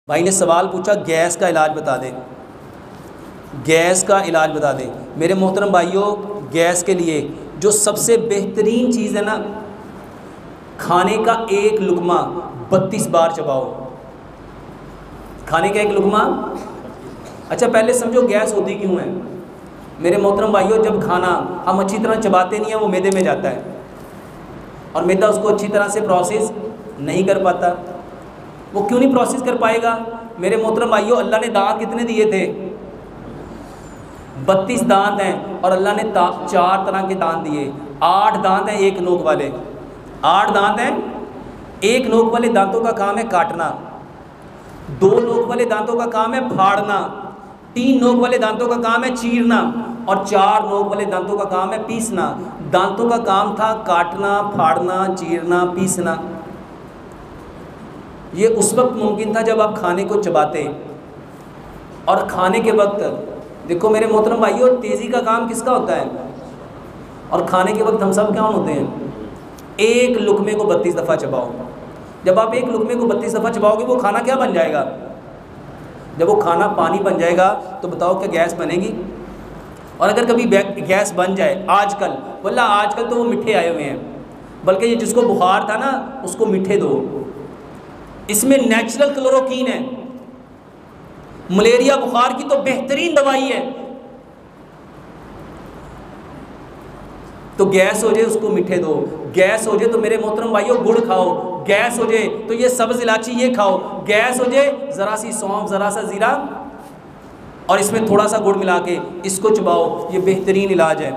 भाई ने सवाल पूछा गैस का इलाज बता दें, गैस का इलाज बता दें। मेरे मोहतरम भाइयों, गैस के लिए जो सबसे बेहतरीन चीज़ है ना, खाने का एक लुकमा 32 बार चबाओ। खाने का एक लुकमा। अच्छा पहले समझो गैस होती क्यों है। मेरे मोहतरम भाइयों, जब खाना हम अच्छी तरह चबाते नहीं हैं वो मैदे में जाता है और मैदा उसको अच्छी तरह से प्रोसेस नहीं कर पाता। वो क्यों नहीं प्रोसेस कर पाएगा? मेरे मोहतरम भाइयों, अल्लाह ने दांत कितने दिए थे? 32 दांत हैं और अल्लाह ने 4 तरह के दांत दिए। 8 दांत हैं एक नोक वाले, 8 दांत हैं। एक नोक वाले दांतों का काम है काटना, 2 नोक वाले दांतों का काम है फाड़ना, 3 नोक वाले दांतों का काम है चीरना और 4 नोक वाले दांतों का काम है पीसना। दांतों का काम था काटना, फाड़ना, चीरना, पीसना। ये उस वक्त मुमकिन था जब आप खाने को चबाते। और खाने के वक्त देखो मेरे मोहतरम भाइयों, तेज़ी का काम किसका होता है? और खाने के वक्त हम सब क्या होते हैं? एक लुकमे को 32 दफ़ा चबाओ। जब आप एक लुकमे को 32 दफ़ा चबाओगे वो खाना क्या बन जाएगा? जब वो खाना पानी बन जाएगा तो बताओ क्या गैस बनेगी? और अगर कभी गैस बन जाए, आजकल वल्ला आजकल तो वो मीठे आए हुए हैं, बल्कि ये जिसको बुखार था ना उसको मीठे दो। इसमें नेचुरल क्लोरोक्वीन है, मलेरिया बुखार की तो बेहतरीन दवाई है। तो गैस हो जाए उसको मीठे दो, गैस हो जाए तो मेरे मोहतरम भाइयों गुड़ खाओ, गैस हो जाए तो ये सब्ज़ इलायची ये खाओ, गैस हो जाए ज़रा सी सौंफ, ज़रा सा ज़ीरा और इसमें थोड़ा सा गुड़ मिला के इसको चबाओ। ये बेहतरीन इलाज है।